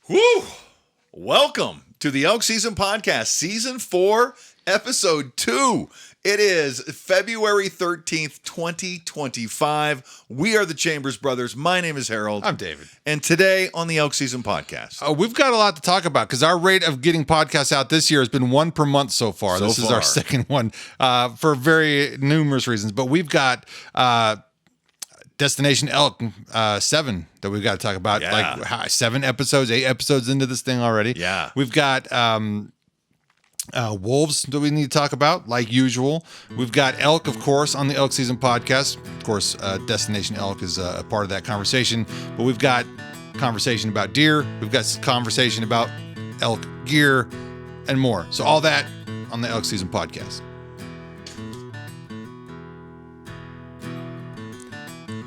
Woo! Welcome to the Elk Season Podcast, Season 4, Episode 2. It is February 13th, 2025. We are the Chambers Brothers. My name is Harold. I'm David. And today on the Elk Season Podcast. We've got a lot to talk about because our rate of getting podcasts out this year has been one per month so far. This is our second one for very numerous reasons. But we've got Destination Elk 7 that we've got to talk about. Yeah. Like 8 episodes into this thing already. Yeah. We've got wolves that we need to talk about, like usual. We've got elk, of course, on the Elk Season Podcast. Of course, Destination Elk is a part of that conversation. But we've got conversation about deer. We've got conversation about elk gear and more. So all that on the Elk Season Podcast.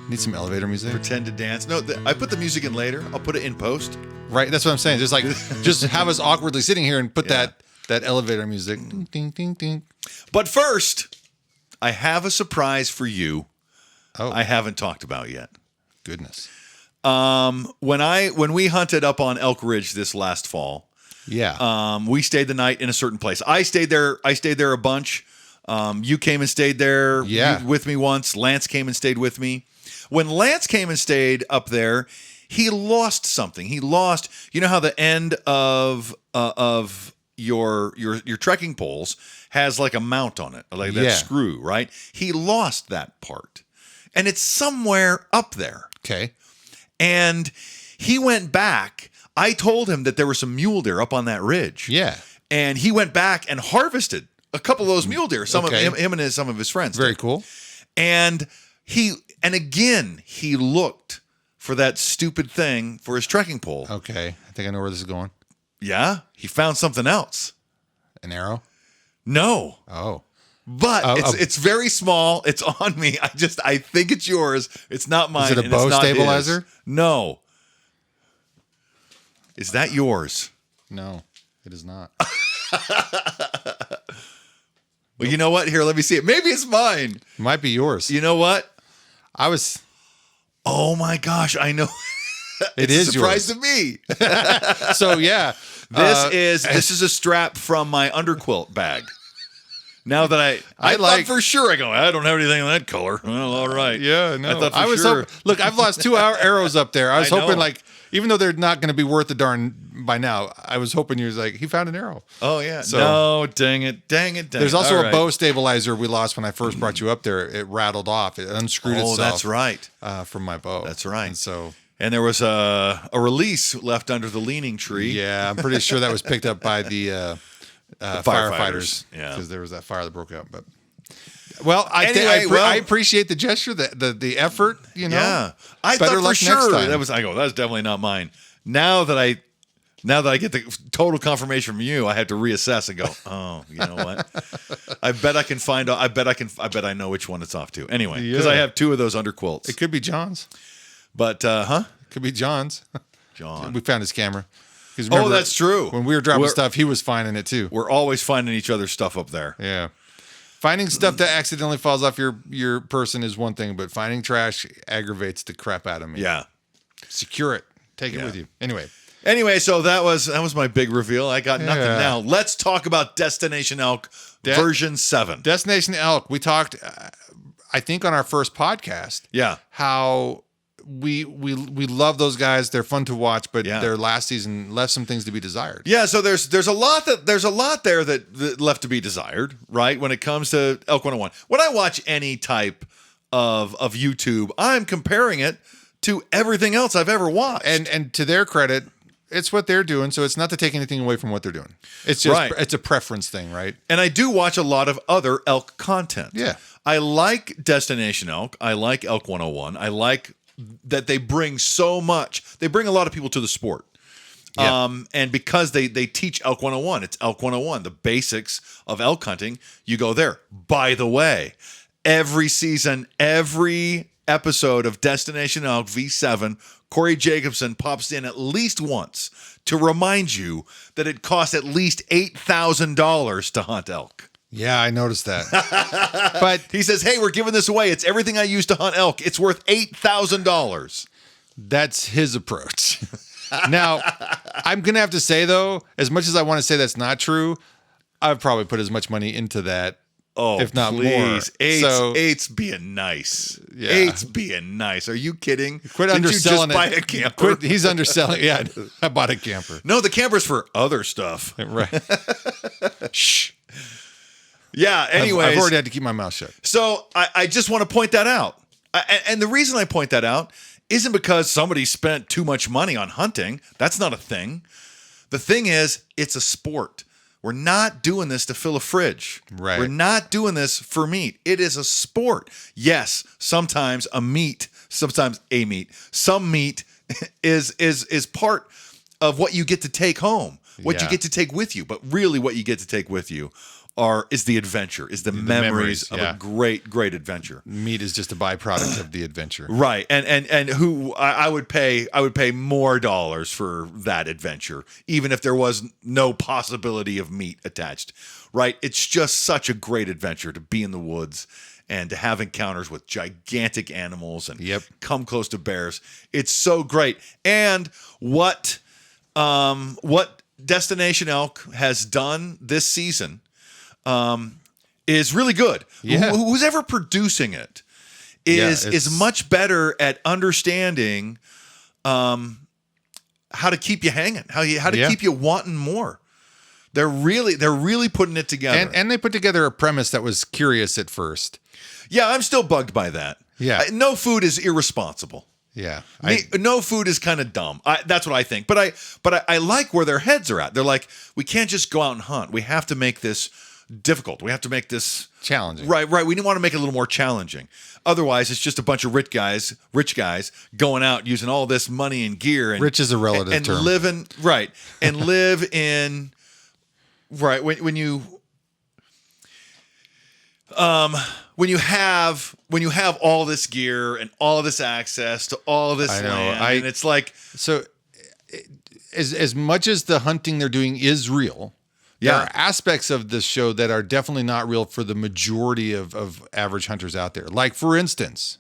Need some elevator music? Pretend to dance. No, I put the music in later. I'll put it in post. Right, that's what I'm saying. Just have us awkwardly sitting here and put that elevator music. Ding, ding, ding, ding. But first, I have a surprise for you. Oh, I haven't talked about yet. goodness. When we hunted up on Elk Ridge this last fall, we stayed the night in a certain place. I stayed there a bunch. You came and stayed there with me once. Lance came and stayed with me. When Lance came and stayed up there, he lost something. He lost, you know how the end of your trekking poles has like a mount on it, like that screw, right? He lost that part. And it's somewhere up there. Okay. And he went back. I told him that there were some mule deer up on that ridge. Yeah. And he went back and harvested a couple of those mule deer. Some of him and some of his friends. Very cool. And again, he looked for that stupid thing for his trekking pole. Okay. I think I know where this is going. Yeah. He found something else. An arrow? No. Oh. But it's very small. It's on me. I think it's yours. It's not mine. Is it a bow stabilizer? No. Is that yours? No, it is not. Well, you know what? Here, let me see it. Maybe it's mine. It might be yours. You know what? Oh my gosh, I know. It's a surprise yours. to me. So yeah, This is a strap from my underquilt bag. Now that I thought for sure, I don't have anything in that color. Well, all right. Yeah, no. I thought for sure. Look, I've lost 2 arrows up there. I was hoping, know. like, even though they're not going to be worth the darn by now, I was hoping you was like, he found an arrow. Oh yeah. So, no, dang it. There's also a bow stabilizer we lost when I first brought you up there. It rattled off. It unscrewed itself. Oh, that's right. From my bow. That's right. And there was a release left under the leaning tree. Yeah, I'm pretty sure that was picked up by the firefighters. Yeah, because there was that fire that broke out. But I appreciate the gesture, the effort. You know, yeah. I thought for sure that's definitely not mine. Now that I get the total confirmation from you, I had to reassess and go, oh, you know what? I bet I know which one it's off to. Anyway, because I have 2 of those underquilts. It could be John's. But, It could be John's. John. We found his camera. Oh, that's true. When we were dropping stuff, he was finding it too. We're always finding each other's stuff up there. Yeah. Finding stuff that accidentally falls off your person is one thing, but finding trash aggravates the crap out of me. Yeah. Secure it. Take it with you. Anyway, so that was my big reveal. I got nothing now. Let's talk about Destination Elk version 7. Destination Elk. We talked, I think, on our first podcast. Yeah. How we love those guys. They're fun to watch, but their last season left some things to be desired. Yeah, so there's a lot there that left to be desired, right? When it comes to Elk 101. When I watch any type of YouTube, I'm comparing it to everything else I've ever watched. And to their credit, it's what they're doing, so it's not to take anything away from what they're doing. It's just it's a preference thing, right? And I do watch a lot of other elk content. Yeah. I like Destination Elk. I like Elk 101. I like that they bring so much. They bring a lot of people to the sport. Yeah. And because they teach Elk 101, it's Elk 101, the basics of elk hunting, you go there. By the way, every season, every episode of Destination Elk V7, Corey Jacobson pops in at least once to remind you that it costs at least $8,000 to hunt elk. Yeah, I noticed that. But he says, hey, we're giving this away. It's everything I use to hunt elk. It's worth $8,000. That's his approach. Now, I'm going to have to say, though, as much as I want to say that's not true, I've probably put as much money into that. Oh, if not please. more. Eight's being nice. Yeah. Eight's being nice. Are you kidding? Quit underselling you just buy a camper? He's underselling. Yeah, I bought a camper. No, the camper's for other stuff. Right. Shh. Yeah, anyways. I've already had to keep my mouth shut. So I just want to point that out. And the reason I point that out isn't because somebody spent too much money on hunting. That's not a thing. The thing is, it's a sport. We're not doing this to fill a fridge. Right. We're not doing this for meat. It is a sport. Yes, sometimes some meat is part of what you get to take home, what you get to take with you. But really what you get to take with you is the adventure, is the memories of a great adventure. Meat is just a byproduct of the adventure. Right. And who I would pay more dollars for that adventure, even if there was no possibility of meat attached. Right. It's just such a great adventure to be in the woods and to have encounters with gigantic animals and come close to bears. It's so great. And what Destination Elk has done this season is really good. Yeah. Who's ever producing it is much better at understanding how to keep you hanging, how to keep you wanting more. They're really putting it together. And they put together a premise that was curious at first. Yeah, I'm still bugged by that. Yeah. No food is irresponsible. Yeah. No food is kind of dumb. That's what I think. But I like where their heads are at. They're like, we can't just go out and hunt. We have to make this difficult. We have to make this challenging. Right. We want to make it a little more challenging. Otherwise, it's just a bunch of rich guys going out using all this money and gear. And, rich is a relative and term. Live in when you have all this gear and all this access to all this land, and it's like, so as much as the hunting they're doing is real, there are aspects of this show that are definitely not real for the majority of average hunters out there. Like, for instance,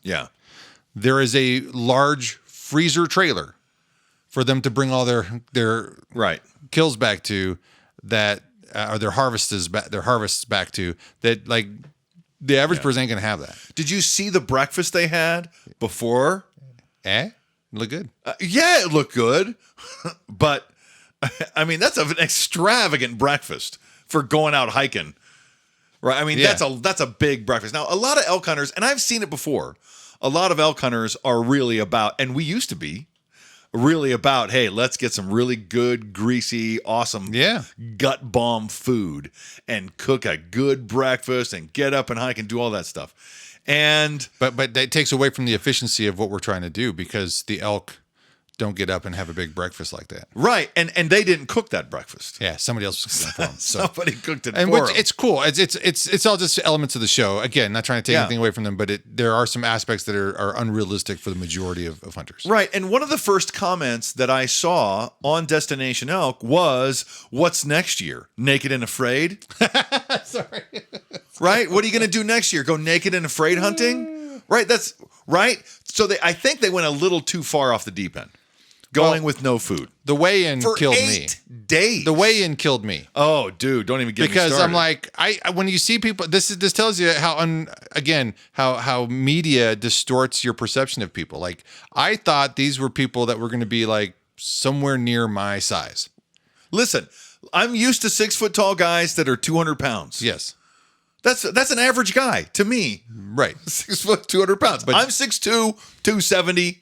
there is a large freezer trailer for them to bring all their kills back to, that or their harvests back to, that like the average person ain't gonna have that. Did you see the breakfast they had before? Look good. It looked good, but I mean, that's an extravagant breakfast for going out hiking, right? I mean, that's a big breakfast. Now, a lot of elk hunters, and I've seen it before, a lot of elk hunters are really about, and we used to be really about, hey, let's get some really good, greasy, awesome gut bomb food and cook a good breakfast and get up and hike and do all that stuff. And but that takes away from the efficiency of what we're trying to do, because the elk don't get up and have a big breakfast like that. Right. And they didn't cook that breakfast. Yeah, somebody else was cooking for them. So. Somebody cooked it and for them. It's cool. It's all just elements of the show. Again, not trying to take anything away from them, but there are some aspects that are unrealistic for the majority of hunters. Right. And one of the first comments that I saw on Destination Elk was, what's next year? Naked and Afraid? Sorry. Right? What are you going to do next year? Go naked and afraid hunting? Right? That's right. So I think they went a little too far off the deep end. Going with no food. The weigh-in killed me. 8 days. The weigh-in killed me. Oh, dude, don't even get me started. Because I'm like, when you see people, this tells you how media distorts your perception of people. Like, I thought these were people that were going to be like somewhere near my size. Listen, I'm used to 6 foot tall guys that are 200 pounds. Yes. That's an average guy to me. Right. 6 foot, 200 pounds. But I'm 6'2", 270.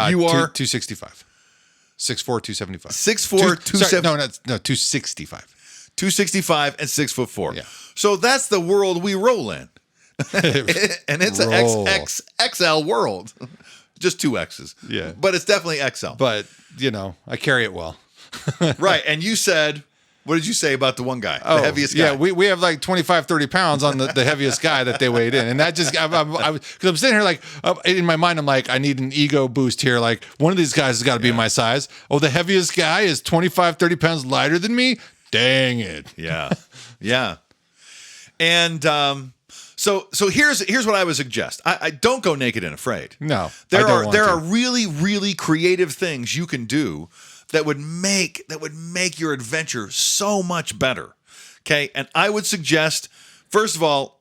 You are 265. 6'4", 275. 6'4", 270. No, 265. 265 and 6'4". Yeah. So that's the world we roll in. And it's an XXL world. Just 2 X's. Yeah. But it's definitely XL. But, I carry it well. Right. And you said, what did you say about the one guy? The heaviest guy? Yeah, we have like 25, 30 pounds on the heaviest guy that they weighed in. And that just, because I'm sitting here like, in my mind, I'm like, I need an ego boost here. Like, one of these guys has got to be my size. Oh, the heaviest guy is 25, 30 pounds lighter than me? Dang it. Yeah. Yeah. And so here's what I would suggest. I don't go naked and afraid. No. There are really, really creative things you can do that would make your adventure so much better. Okay, and I would suggest, first of all,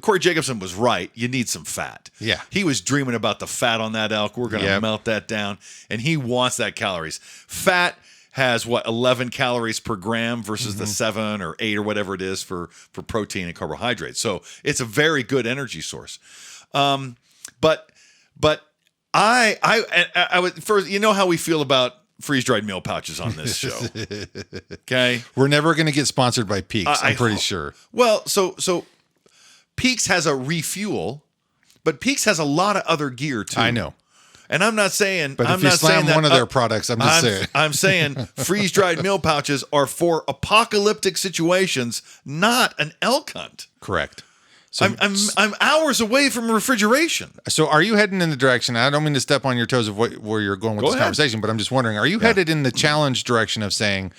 Corey Jacobson was right. You need some fat. Yeah. He was dreaming about the fat on that elk. We're going to melt that down, and he wants that calories. Fat has 11 calories per gram versus the 7 or 8 or whatever it is for protein and carbohydrates. So it's a very good energy source. But I would first, how we feel about freeze-dried meal pouches on this show. Okay, we're never going to get sponsored by Peaks. I'm pretty sure. Well, so Peaks has a refuel, but Peaks has a lot of other gear too. I know. And I'm not saying, but if you slam one of their products, I'm just saying. I'm saying freeze-dried meal pouches are for apocalyptic situations, not an elk hunt. Correct. So I'm hours away from refrigeration. So are you heading in the direction? I don't mean to step on your toes of where you're going with this conversation, but I'm just wondering: are you headed in the challenge direction of saying,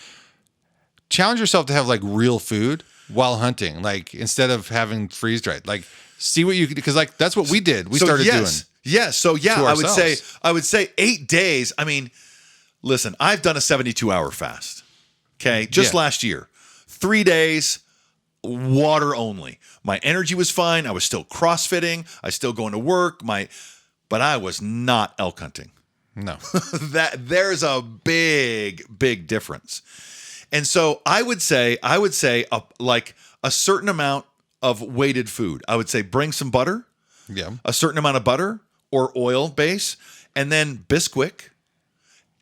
challenge yourself to have like real food while hunting, like instead of having freeze-dried, like see what you could, because like that's what we did. We started doing. Yes. So yeah, I would say 8 days. I mean, listen, I've done a 72-hour fast. Okay, just last year, 3 days, water only. My energy was fine. I was still CrossFitting. I was still going to work. But I was not elk hunting. No, there's a big difference. And so I would say like a certain amount of weighted food. I would say bring some butter. Yeah, a certain amount of butter or oil base, and then Bisquick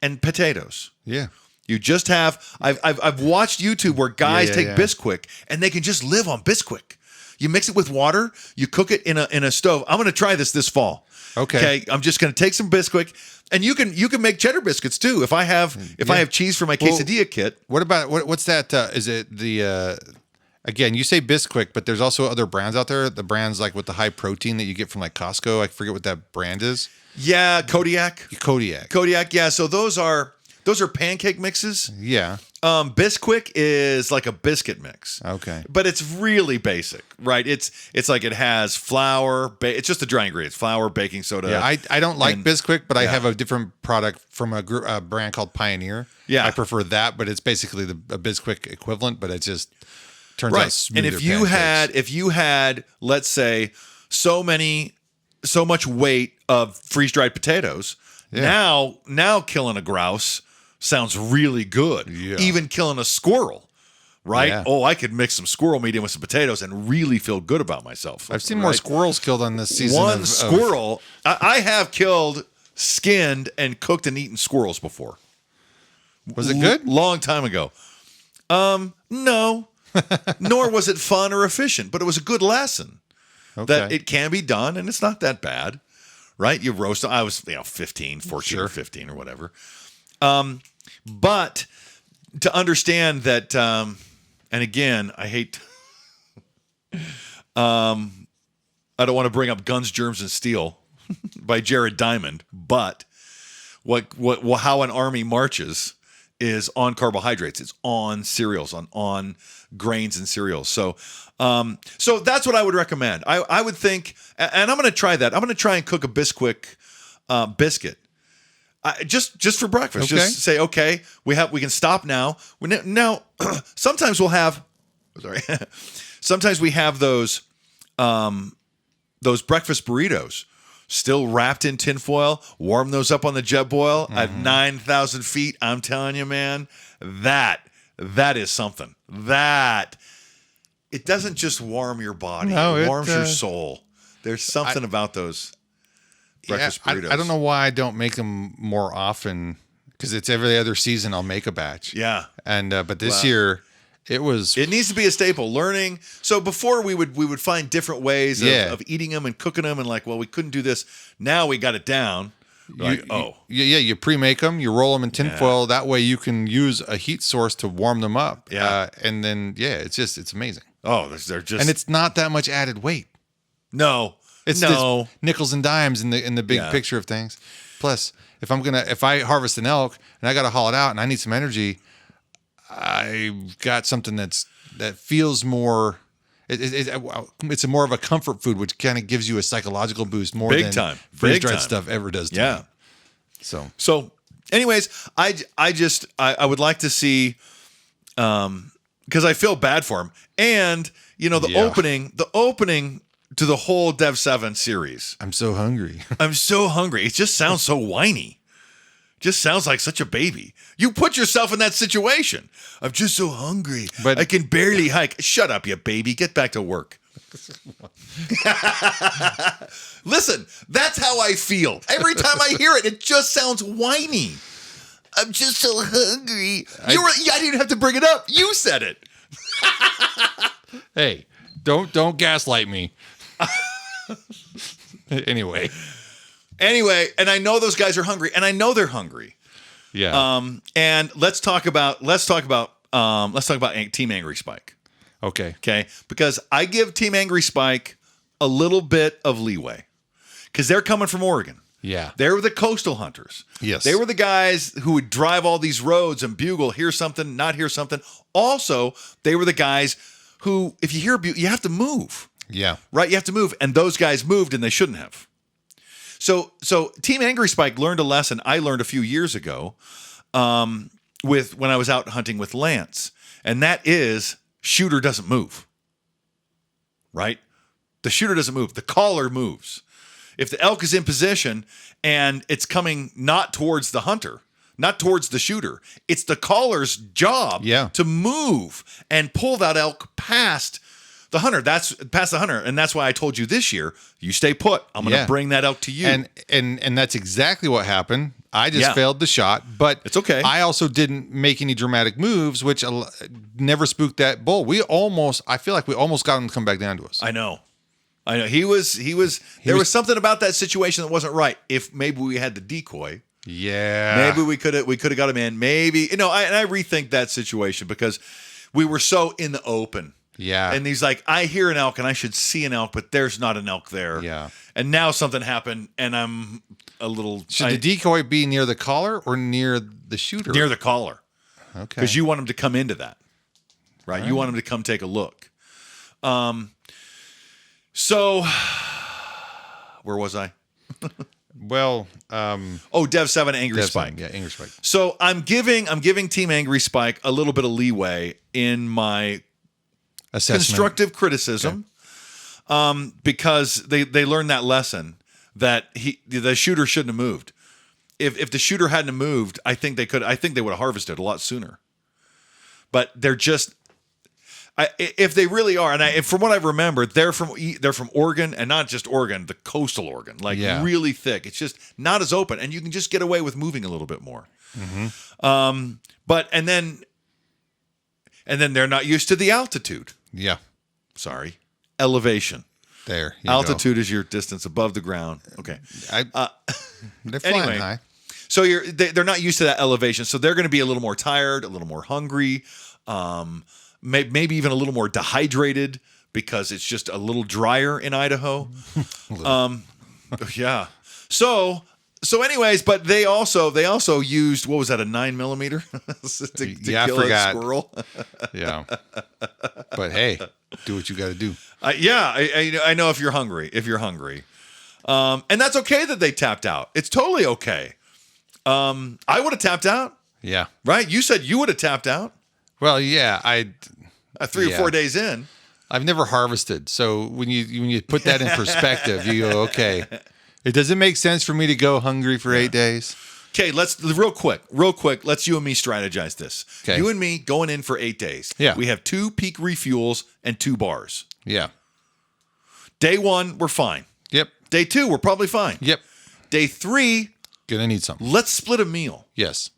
and potatoes. Yeah. You just have, I've watched YouTube where guys take Bisquick and they can just live on Bisquick. You mix it with water, you cook it in a stove. I'm going to try this fall. Okay. I'm just going to take some Bisquick, and you can make cheddar biscuits too. If I have cheese for my quesadilla kit. What about what's that? Is it the again, you say Bisquick, but there's also other brands out there. The brands like with the high protein that you get from like Costco. I forget what that brand is. Yeah, Kodiak. Yeah. So those are pancake mixes. Yeah. Bisquick is like a biscuit mix. Okay. But it's really basic, right? It's like it has flour. It's just the dry ingredients: flour, baking soda. Yeah. I don't like Bisquick, but I have a different product from a brand called Pioneer. Yeah. I prefer that, but it's basically a Bisquick equivalent, but it just turns out smoother. And if you had, let's say, so much weight of freeze-dried potatoes, now killing a grouse sounds really good. Yeah. Even killing a squirrel, right? Yeah. Oh, I could mix some squirrel meat in with some potatoes and really feel good about myself. I've seen more squirrels killed on this season. One squirrel. I have killed, skinned, and cooked and eaten squirrels before. Was it good? Long time ago. No. Nor was it fun or efficient, but it was a good lesson that it can be done, and it's not that bad, right? You roast them. I was 14 or 15 or whatever. But to understand that, and again, I hate, I don't want to bring up Guns, Germs, and Steel by Jared Diamond, but how an army marches is on carbohydrates. It's on cereals, on grains and cereals. So that's what I would recommend. I would think, and I'm going to try that. I'm going to try and cook a Bisquick biscuit. Just for breakfast. Okay. Just say, okay, we can stop now. Now, sometimes we'll have, sometimes we have those breakfast burritos still wrapped in tinfoil. Warm those up on the jet boil at 9,000 feet. I'm telling you, man, that is something. That it doesn't just warm your body; it warms your soul. There's something about those breakfast burritos. I don't know why I don't make them more often, because it's every other season I'll make a batch. Yeah. And but this year it needs to be a staple. Learning. So before we would find different ways of eating them and cooking them, and we couldn't do this. Now we got it down. You pre-make them, you roll them in tinfoil. That way you can use a heat source to warm them up. Yeah. And then it's amazing. Oh, they're just, and it's not that much added weight. No. It's nickels and dimes in the big picture of things. Plus, if I harvest an elk and I got to haul it out and I need some energy, I've got something that feels more. It's more of a comfort food, which kind of gives you a psychological boost more than freeze-dried stuff ever does to me. So Anyways, I would like to see, because I feel bad for him, and the opening to the whole Dev 7 series. I'm so hungry. I'm so hungry. It just sounds so whiny. Just sounds like such a baby. You put yourself in that situation. I'm just so hungry. But I can barely hike. Shut up, you baby. Get back to work. Listen, that's how I feel. Every time I hear it, it just sounds whiny. I'm just so hungry. I didn't even have to bring it up. You said it. Hey, don't gaslight me. Anyway, and I know those guys are hungry, and I know they're hungry. Yeah. And let's talk about Team Angry Spike. Okay. Because I give Team Angry Spike a little bit of leeway because they're coming from Oregon. Yeah. They were the coastal hunters. Yes. They were the guys who would drive all these roads and bugle, hear something, not hear something. Also, they were the guys who, if you hear a bugle, you have to move. Yeah. Right? You have to move. And those guys moved and they shouldn't have. So Team Angry Spike learned a lesson I learned a few years ago when I was out hunting with Lance. And that is shooter doesn't move. Right? The shooter doesn't move. The caller moves. If the elk is in position and it's coming not towards the hunter, not towards the shooter, it's the caller's job to move and pull that elk past the hunter. That's past the hunter. And that's why I told you this year, you stay put. I'm going to bring that elk to you. And that's exactly what happened. I just failed the shot, but it's okay. I also didn't make any dramatic moves, which never spooked that bull. I feel like we almost got him to come back down to us. I know. He was there was something about that situation that wasn't right. If maybe we had the decoy. Yeah. Maybe we could have got him in. Maybe, I rethink that situation because we were so in the open. Yeah. And he's like, I hear an elk and I should see an elk, but there's not an elk there. Yeah. And now something happened and I'm a little. Should the decoy be near the collar or near the shooter? Near the collar. Okay. Because you want him to come into that. Right? You want him to come take a look. So, where was I? Well, Dev 7 Angry Spike. 7, yeah, Angry Spike. So I'm giving Team Angry Spike a little bit of leeway in my assessment. Constructive criticism, because they learned that lesson that the shooter shouldn't have moved. If the shooter hadn't moved, I think they would have harvested a lot sooner. But they're just. If they really are, and from what I remember, they're from Oregon, and not just Oregon, the coastal Oregon, really thick. It's just not as open, and you can just get away with moving a little bit more. Mm-hmm. But then they're not used to the altitude. Yeah, sorry, elevation. There, altitude is your distance above the ground. Okay, they're flying high. So they're not used to that elevation, so they're going to be a little more tired, a little more hungry. Maybe even a little more dehydrated because it's just a little drier in Idaho. Yeah. So anyways, but they also used, what was that, a 9mm to kill a squirrel? Yeah. But hey, do what you got to do. I know if you're hungry. And that's okay that they tapped out. It's totally okay. I would have tapped out. Yeah. Right? You said you would have tapped out. Well, yeah, 3 or 4 days in. I've never harvested, so when you put that in perspective, you go, okay, it doesn't make sense for me to go hungry for 8 days. Okay, let's real quick. Let's you and me strategize this. Okay. You and me going in for 8 days. Yeah, we have 2 peak refuels and 2 bars. Yeah. Day 1, we're fine. Yep. Day 2, we're probably fine. Yep. Day 3, gonna need something. Let's split a meal. Yes.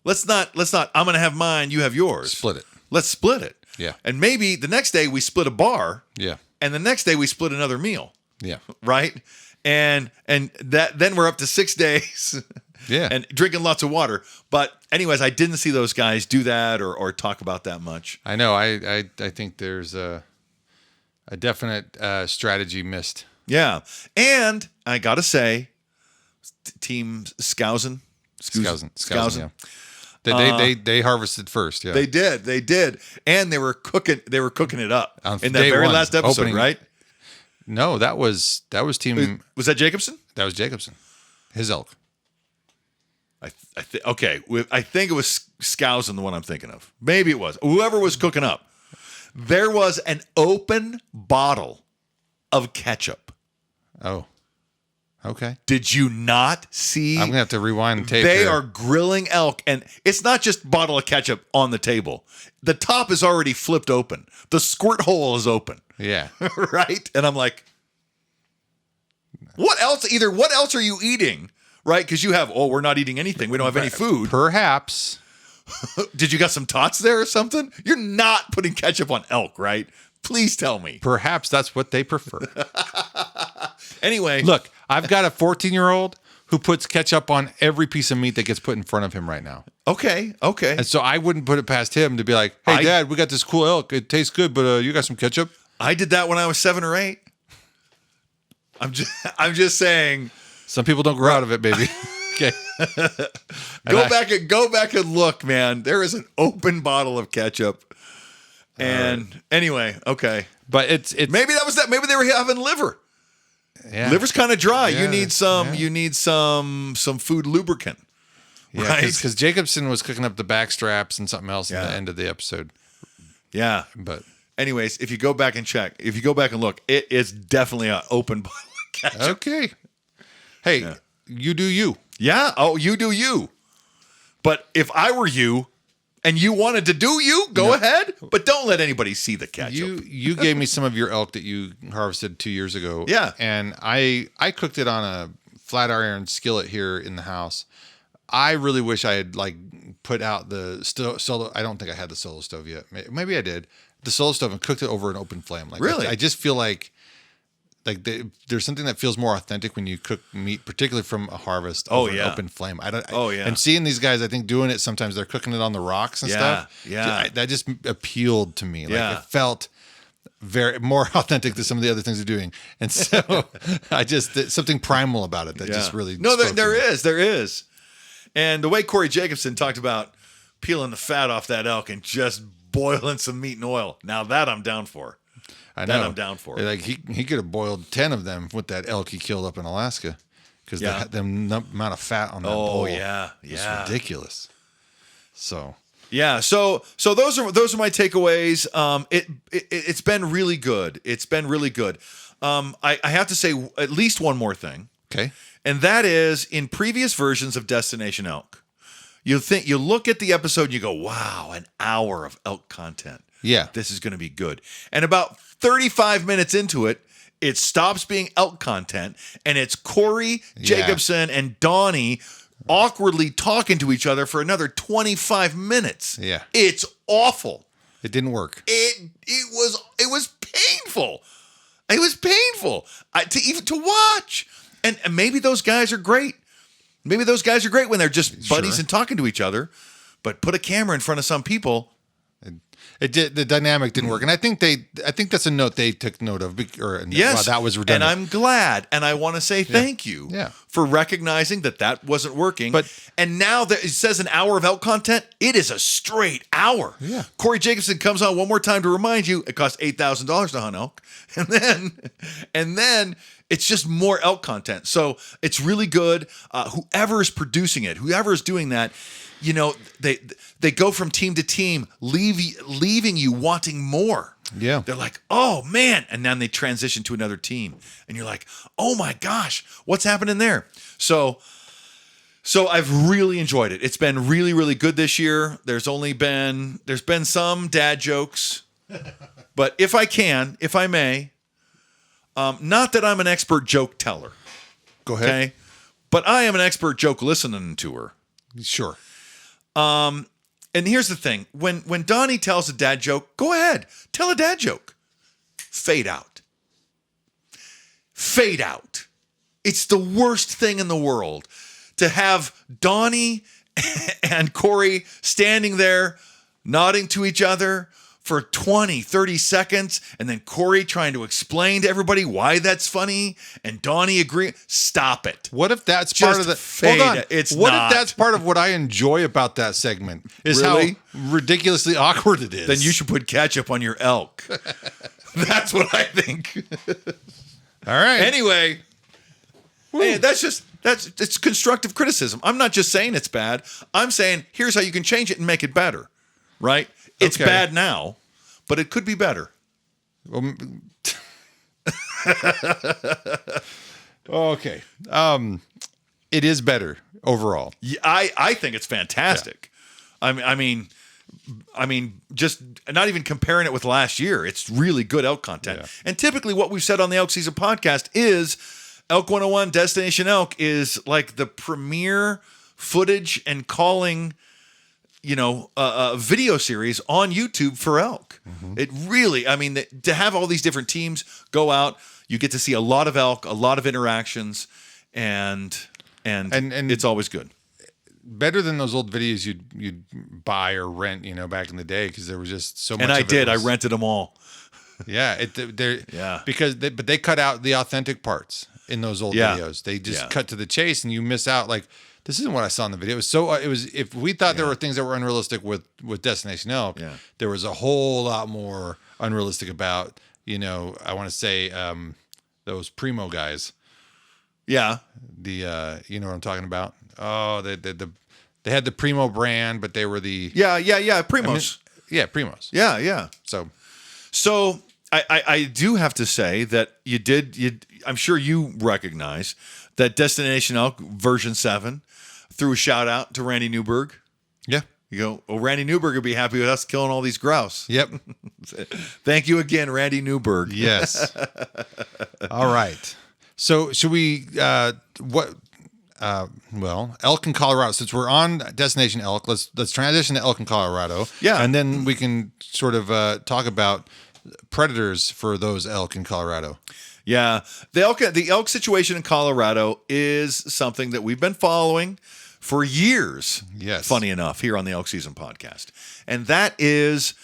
Let's not. I'm gonna have mine. You have yours. Split it. Let's split it. Yeah. And maybe the next day we split a bar. Yeah. And the next day we split another meal. Yeah. Right. And then we're up to 6 days. Yeah. And drinking lots of water. But anyways, I didn't see those guys do that or talk about that much. I know. I think there's a definite strategy missed. Yeah. And I gotta say, Team Skousen. Yeah. They harvested first. Yeah, they did, and they were cooking it up in that very last episode, opening, right? No, that was team. Was that Jacobson? That was Jacobson. His elk. I think it was Skousen, the one I'm thinking of. Maybe it was. Whoever was cooking up. There was an open bottle of ketchup. Oh. Okay. Did you not see? I'm going to have to rewind the tape. They are grilling elk, and it's not just a bottle of ketchup on the table. The top is already flipped open. The squirt hole is open. Yeah. Right? And I'm like, what else? Either what else are you eating? Right? Because you have, we're not eating anything. We don't have any food. Perhaps. Did you got some tots there or something? You're not putting ketchup on elk, right? Please tell me. Perhaps that's what they prefer. Anyway. Look, I've got a 14-year-old who puts ketchup on every piece of meat that gets put in front of him right now. Okay. And so I wouldn't put it past him to be like, hey, Dad, we got this cool elk. It tastes good, but you got some ketchup? I did that when I was 7 or 8. I'm just saying. Some people don't grow out of it, baby. Okay. Go back and look, man. There is an open bottle of ketchup. And anyway, okay. But it's maybe that was that. Maybe they were having liver. Yeah. Liver's kind of dry. Yeah. You need some food lubricant. Yeah, right? Because Jacobson was cooking up the back straps and something else at the end of the episode. Yeah. But anyways, if you go back and check, if you go back and look, it is definitely an open bottle of ketchup. Okay. Hey, you do you. Yeah. Oh, you do you. But if I were you and you wanted to do you, go ahead. But don't let anybody see the ketchup. You gave me some of your elk that you harvested 2 years ago. Yeah. And I cooked it on a flat iron skillet here in the house. I really wish I had put out the solo. I don't think I had the solo stove yet. Maybe I did. The solo stove and cooked it over an open flame. Really? I just feel like there's something that feels more authentic when you cook meat, particularly from a harvest over an open flame. And seeing these guys, I think doing it sometimes they're cooking it on the rocks and stuff. Yeah. That just appealed to me. It felt very more authentic than some of the other things they're doing. And so something primal about it that just really there is. And the way Corey Jacobson talked about peeling the fat off that elk and just boiling some meat and oil. Now that I'm down for. I'm down for. Like he could have boiled 10 of them with that elk he killed up in Alaska, because the amount of fat on that bowl. Was ridiculous. So so those are my takeaways. It's been really good. It's been really good. I have to say at least one more thing. Okay, and that is in previous versions of Destination Elk, you look at the episode and you go, wow, an hour of elk content. Yeah. This is going to be good. And about 35 minutes into it, it stops being elk content, and it's Corey Jacobson and Donnie awkwardly talking to each other for another 25 minutes. Yeah. It's awful. It didn't work. It was painful. It was painful to watch. And maybe those guys are great. Maybe those guys are great when they're just buddies and talking to each other. But put a camera in front of some people. The dynamic didn't work, and I think that's a note they took note of. Yes, wow, that was redundant. And I'm glad, and I want to say thank you for recognizing that wasn't working. And now that it says an hour of elk content, it is a straight hour. Yeah. Corey Jacobson comes on one more time to remind you it costs $8,000 to hunt elk, and then it's just more elk content. So it's really good. Whoever is producing it, whoever is doing that. They go from team to team, leaving you wanting more. Yeah. They're like, oh, man. And then they transition to another team. And you're like, oh, my gosh, what's happening there? So I've really enjoyed it. It's been really, really good this year. There's been some dad jokes. But if I may, not that I'm an expert joke teller. Go ahead. Okay? But I am an expert joke listening to her. Sure. And here's the thing. When Donnie tells a dad joke, go ahead. Tell a dad joke. Fade out. Fade out. It's the worst thing in the world to have Donnie and Corey standing there nodding to each other for 20, 30 seconds, and then Corey trying to explain to everybody why that's funny, and Donnie agreeing. Stop it. What if that's part of the fade? Hold on. If that's part of what I enjoy about that segment is how ridiculously awkward it is. Then you should put ketchup on your elk. That's what I think. All right. Anyway, man, that's just It's constructive criticism. I'm not just saying it's bad. I'm saying here's how you can change it and make it better. Right? It's bad now, but it could be better. Okay. It is better overall. Yeah, I think it's fantastic. Yeah. I mean, just not even comparing it with last year. It's really good elk content. Yeah. And typically what we've said on the Elk Season Podcast is Elk 101 Destination Elk is like the premier footage and calling, video series on YouTube for elk. Mm-hmm. It really, to have all these different teams go out, you get to see a lot of elk, a lot of interactions, and it's always good. Better than those old videos you'd buy or rent, back in the day, because there was just so much. And I rented them all. Yeah, because they cut out the authentic parts in those old videos. They just cut to the chase, and you miss out. Like, this isn't what I saw in the video. It was if we thought there were things that were unrealistic with Destination Elk, there was a whole lot more unrealistic about. I want to say those Primo guys. Yeah, you know what I'm talking about. Oh, they had the Primo brand, but they were the Primos. Primos. Yeah. So I do have to say that I'm sure you recognize that Destination Elk version 7 threw a shout out to Randy Newberg. Yeah. You go, Randy Newberg would be happy with us killing all these grouse. Yep. Thank you again, Randy Newberg. Yes. All right. So should we, elk in Colorado, since we're on Destination Elk, let's transition to elk in Colorado. Yeah. And then we can sort of talk about predators for those elk in Colorado. Yeah. The elk situation in Colorado is something that we've been following for years. Yes. Funny enough, here on the Elk Season Podcast. And that is,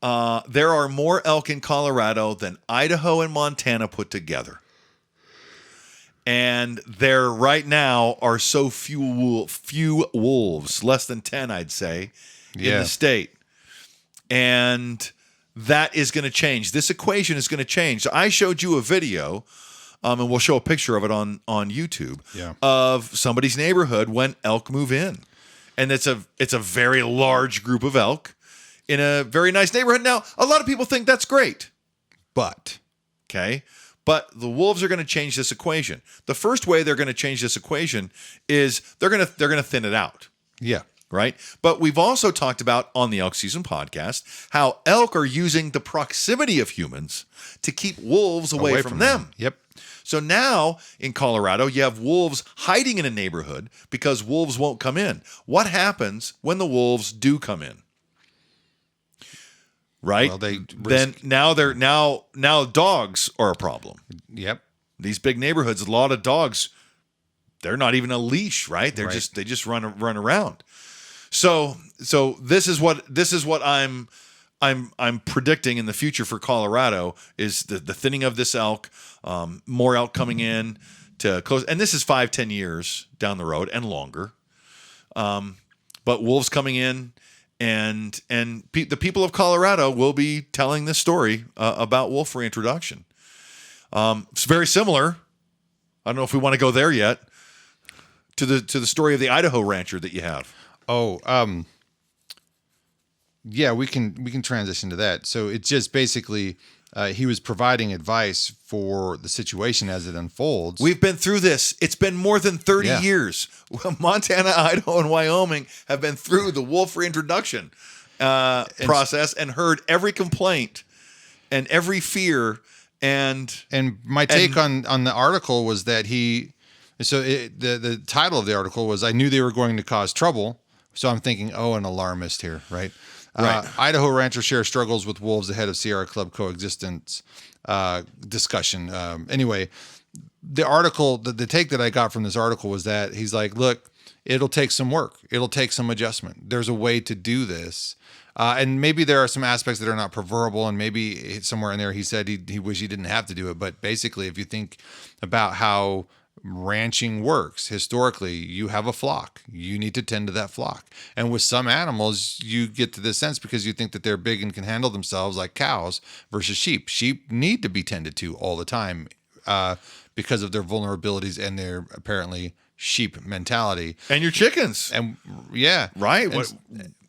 there are more elk in Colorado than Idaho and Montana put together. And there right now are so few wolves, less than 10, I'd say, in the state. And that is going to change. This equation is going to change. So I showed you a video, and we'll show a picture of it on YouTube, of somebody's neighborhood when elk move in. And it's a very large group of elk in a very nice neighborhood. Now, a lot of people think that's great. But the wolves are going to change this equation. The first way they're going to change this equation is they're going to thin it out. Yeah. Right? But we've also talked about on the Elk Season Podcast how elk are using the proximity of humans to keep wolves away from them. Yep. So now in Colorado, you have wolves hiding in a neighborhood because wolves won't come in. What happens when the wolves do come in? Right? Well, now dogs are a problem. Yep. These big neighborhoods, a lot of dogs, they're not even a leash, right? They just run around. So this is what I'm predicting in the future for Colorado is the thinning of this elk, more elk coming in to close, and this is 5-10 years down the road and longer. But wolves coming in. And the people of Colorado will be telling this story about wolf reintroduction. It's very similar. I don't know if we want to go there yet to the story of the Idaho rancher that you have. Yeah, we can transition to that. So it's just basically he was providing advice for the situation as it unfolds. We've been through this. It's been more than 30 years. Montana, Idaho, and Wyoming have been through the wolf reintroduction process and heard every complaint and every fear. And my take on the article was that the title of the article was, I knew they were going to cause trouble. So I'm thinking, an alarmist here, right? Right. Idaho rancher share struggles with wolves ahead of Sierra Club coexistence discussion. Anyway, the article, the take that I got from this article was that he's like, look, it'll take some work. It'll take some adjustment. There's a way to do this. And maybe there are some aspects that are not preferable. And maybe somewhere in there he said he wished he didn't have to do it. But basically, if you think about how ranching works historically, you have a flock, you need to tend to that flock, and with some animals you get to this sense because you think that they're big and can handle themselves, like cows versus sheep need to be tended to all the time because of their vulnerabilities and their apparently sheep mentality. And your chickens. And yeah. Right.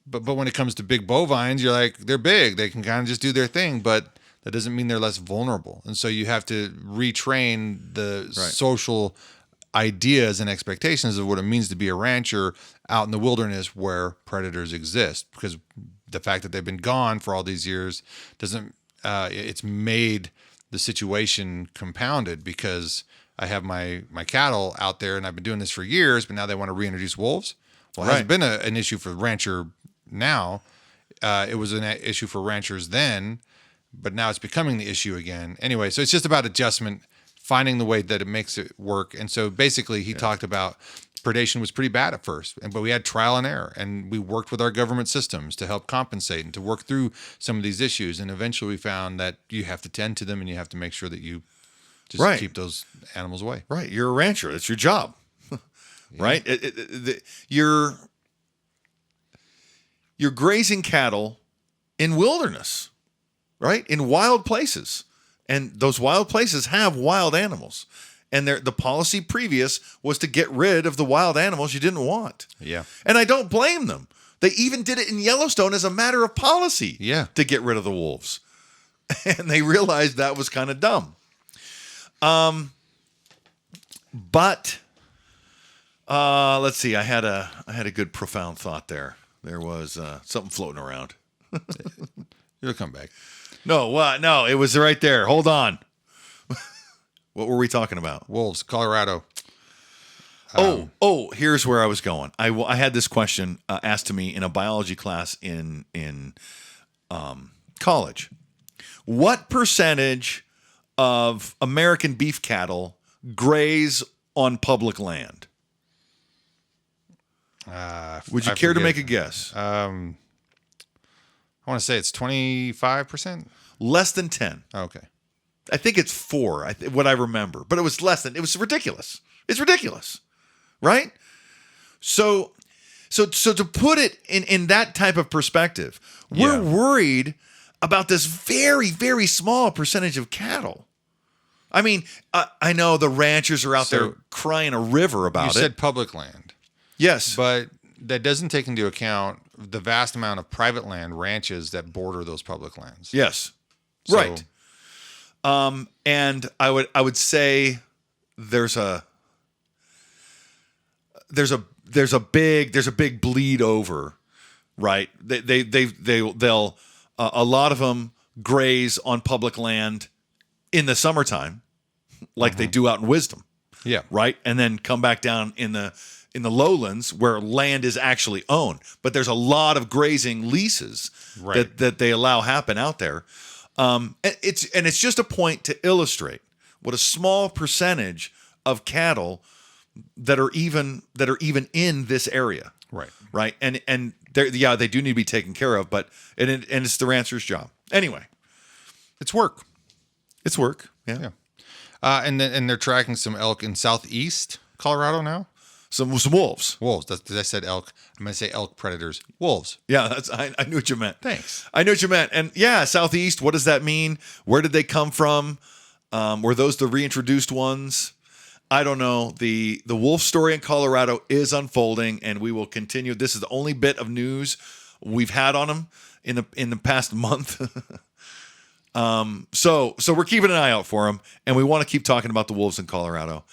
But when it comes to big bovines, you're like, they're big. They can kind of just do their thing, but that doesn't mean they're less vulnerable. And so you have to retrain the social ideas and expectations of what it means to be a rancher out in the wilderness where predators exist. Because the fact that they've been gone for all these years doesn't, it's made the situation compounded, because I have my cattle out there and I've been doing this for years, but now they want to reintroduce wolves. Well, it hasn't been an issue for the rancher now. It was an issue for ranchers then, but now it's becoming the issue again. Anyway, so it's just about adjustment, finding the way that it makes it work. And so basically he talked about predation was pretty bad at first, but we had trial and error, and we worked with our government systems to help compensate and to work through some of these issues. And eventually we found that you have to tend to them and you have to make sure that you just keep those animals away. Right. You're a rancher. It's your job. Right. You're grazing cattle in wilderness, right? In wild places. And those wild places have wild animals. And the policy previous was to get rid of the wild animals you didn't want. Yeah. And I don't blame them. They even did it in Yellowstone as a matter of policy to get rid of the wolves. And they realized that was kind of dumb. But let's see. I had a good profound thought there. There was something floating around. It'll come back. No, it was right there. Hold on. What were we talking about? Wolves, Colorado. Here's where I was going. I had this question asked to me in a biology class in college. What percentage of American beef cattle graze on public land? Would you care to make a guess? I want to say it's 25%. Less than 10. Okay. I think it's 4, what I remember. But it was less than. It was ridiculous. It's ridiculous. Right? So to put it in that type of perspective, we're worried about this very, very small percentage of cattle. I mean, I know the ranchers are out there crying a river about it. You said public land. Yes. But that doesn't take into account the vast amount of private land ranches that border those public lands. Yes. Right. And I would say there's a big bleed over, right? They'll a lot of them graze on public land in the summertime, like they do out in Wisdom. Yeah. Right. And then come back down in the lowlands where land is actually owned, but there's a lot of grazing leases that they allow happen out there. It's just a point to illustrate what a small percentage of cattle that are even in this area. Right. And they do need to be taken care of, but it's the rancher's job. Anyway, it's work. It's work. Yeah. And they're tracking some elk in southeast Colorado now. Some wolves. Wolves. I said elk. I'm going to say elk predators. Wolves. Yeah, I knew what you meant. Thanks. I knew what you meant. And yeah, southeast, what does that mean? Where did they come from? Were those the reintroduced ones? I don't know. The wolf story in Colorado is unfolding, and we will continue. This is the only bit of news we've had on them in the past month. So we're keeping an eye out for them, and we want to keep talking about the wolves in Colorado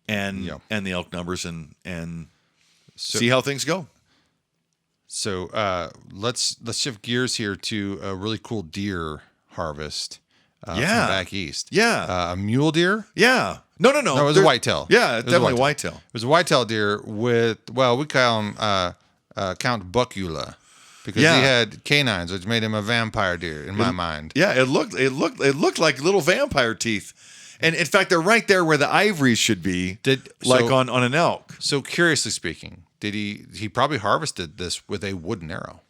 and the elk numbers and see how things go. So let's shift gears here to a really cool deer harvest. From back east. Yeah. A mule deer? Yeah. No. No, it was a whitetail. Yeah, definitely a whitetail. It was a whitetail deer with, we call him Count Buckula, because he had canines, which made him a vampire deer in my mind. Yeah, it looked like little vampire teeth. And in fact, they're right there where the ivories should be, on an elk. So curiously speaking, did he probably harvested this with a wooden arrow?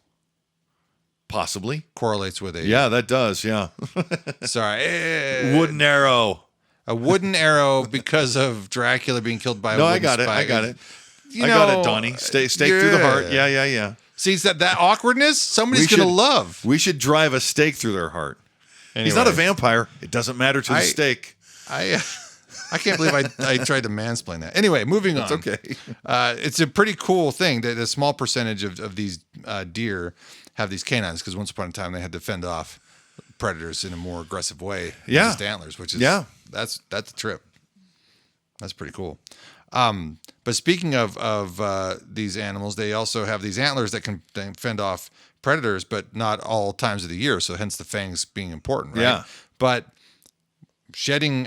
Possibly. Correlates with a... Yeah, that does, yeah. Sorry. Wooden arrow. A wooden arrow because of Dracula being killed by a wooden spike. I got it. I got it, Donnie. Stake through the heart. Yeah. See, that awkwardness, somebody's going to love. We should drive a stake through their heart. Anyway. He's not a vampire. It doesn't matter to the stake. I can't believe I tried to mansplain that. Anyway, moving on. It's okay. It's a pretty cool thing that a small percentage of these deer have these canines, because once upon a time they had to fend off predators in a more aggressive way. Yeah. Just antlers, which is that's a trip. That's pretty cool. But speaking of these animals, they also have these antlers that can fend off predators, but not all times of the year. So hence the fangs being important, right? Yeah. But shedding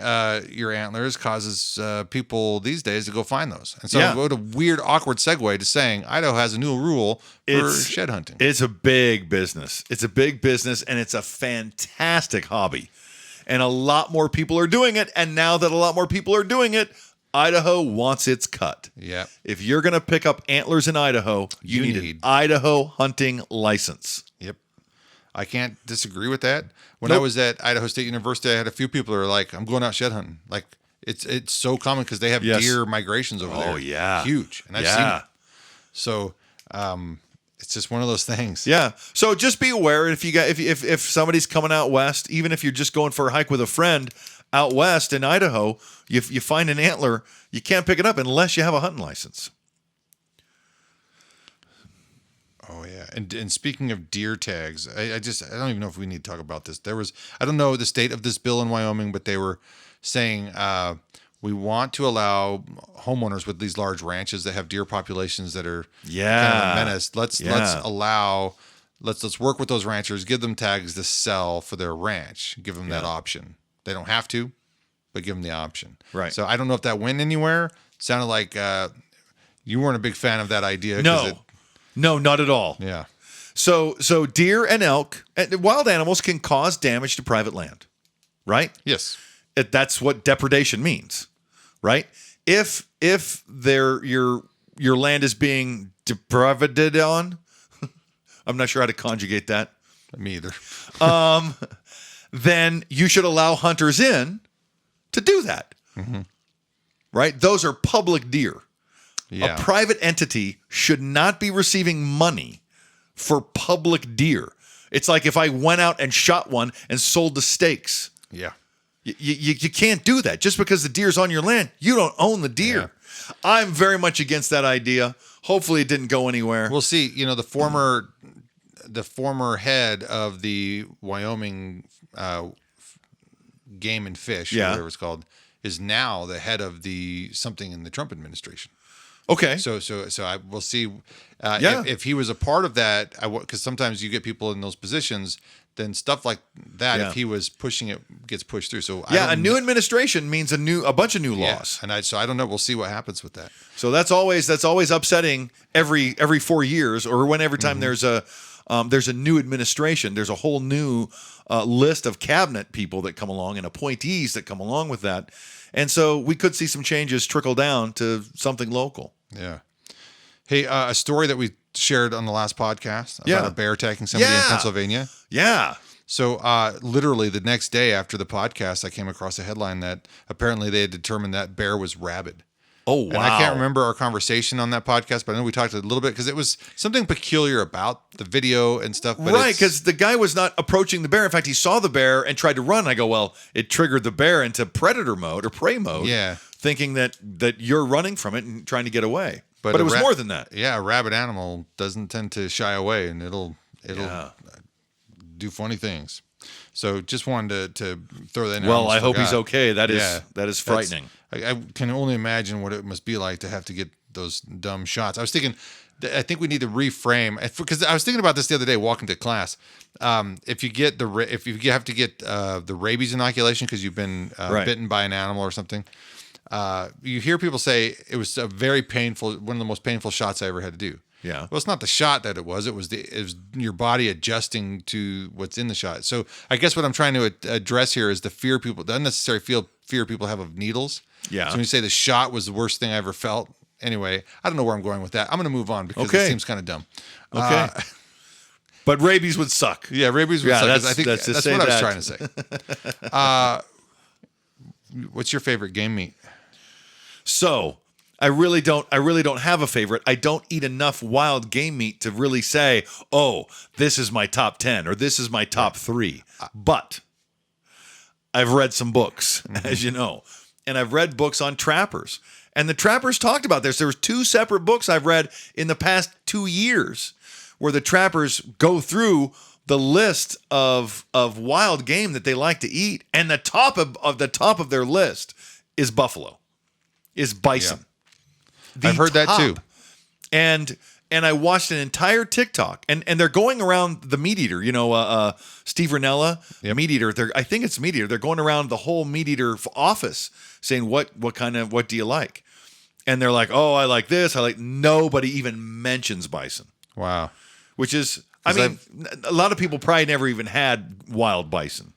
your antlers causes people these days to go find those. And so what a weird, awkward segue to saying Idaho has a new rule for shed hunting. It's a big business. It's a big business, and it's a fantastic hobby. And a lot more people are doing it. And now that a lot more people are doing it, Idaho wants its cut. Yeah. If you're going to pick up antlers in Idaho, you need an Idaho hunting license. Yep. I can't disagree with that. When I was at Idaho State University, I had a few people who are like, I'm going out shed hunting. Like, it's so common because they have deer migrations over there. Oh, yeah. Huge. And I've seen it. So, it's just one of those things. Yeah. So just be aware if somebody's coming out west, even if you're just going for a hike with a friend out west in Idaho, you find an antler, you can't pick it up unless you have a hunting license. Oh yeah, and speaking of deer tags, I don't even know if we need to talk about this. I don't know the state of this bill in Wyoming, but they were saying we want to allow homeowners with these large ranches that have deer populations that are kind of a menace. Let's work with those ranchers, give them tags to sell for their ranch, give them that option. They don't have to, but give them the option. Right. So I don't know if that went anywhere. Sounded like you weren't a big fan of that idea. No, not at all. Yeah. So deer and elk, wild animals can cause damage to private land, right? Yes. That's what depredation means, right? If your land is being depredated on, I'm not sure how to conjugate that. Me either. Then you should allow hunters in to do that, right? Those are public deer. Yeah. A private entity should not be receiving money for public deer. It's like if I went out and shot one and sold the steaks. Yeah. You can't do that. Just because the deer's on your land, you don't own the deer. Yeah. I'm very much against that idea. Hopefully it didn't go anywhere. We'll see. You know, the former head of the Wyoming Game and Fish, or whatever it's called, is now the head of something in the Trump administration. Okay. So I will see if he was a part of that, because sometimes you get people in those positions, then stuff like that, if he was pushing it, gets pushed through. So a new administration means a bunch of new laws. And I don't know. We'll see what happens with that. So that's always upsetting every 4 years, or every time there's a new administration, there's a whole new list of cabinet people that come along and appointees that come along with that. And so we could see some changes trickle down to something local. Yeah. Hey, a story that we shared on the last podcast about a bear attacking somebody in Pennsylvania. Yeah. So literally the next day after the podcast, I came across a headline that apparently they had determined that bear was rabid. Oh, wow. And I can't remember our conversation on that podcast, but I know we talked a little bit because it was something peculiar about the video and stuff. But right, because the guy was not approaching the bear. In fact, he saw the bear and tried to run. I go, well, it triggered the bear into predator mode or prey mode. Yeah. Thinking that you're running from it and trying to get away. But it was more than that. Yeah, a rabid animal doesn't tend to shy away, and it'll do funny things. So just wanted to throw that in. Well, I hope he's okay. That is frightening. I can only imagine what it must be like to have to get those dumb shots. I was thinking, I think we need to reframe, because I was thinking about this the other day walking to class. If you have to get the rabies inoculation because you've been bitten by an animal or something, you hear people say it was a very painful, one of the most painful shots I ever had to do. Yeah. Well, it's not the shot that it was your body adjusting to what's in the shot. So I guess what I'm trying to address here is the unnecessary fear people have of needles. Yeah. So when you say the shot was the worst thing I ever felt, anyway, I don't know where I'm going with that. I'm going to move on because it seems kind of dumb. Okay. But rabies would suck. Yeah, rabies would suck. I think that's what I was trying to say. What's your favorite game meat? So I really don't have a favorite. I don't eat enough wild game meat to really say, oh, this is my top 10 or this is my top 3. But I've read some books, as you know, and I've read books on trappers. And the trappers talked about this. There was 2 separate books I've read in the past 2 years where the trappers go through the list of wild game that they like to eat. And the top of their list is buffalo, is bison. Yeah. I've heard that too. And I watched an entire TikTok, and they're going around the meat eater, Steve Ranella, meat eater. I think it's meat eater. They're going around the whole meat eater office saying, what do you like? And they're like, oh, I like this. Nobody even mentions bison. Wow. Which is, a lot of people probably never even had wild bison.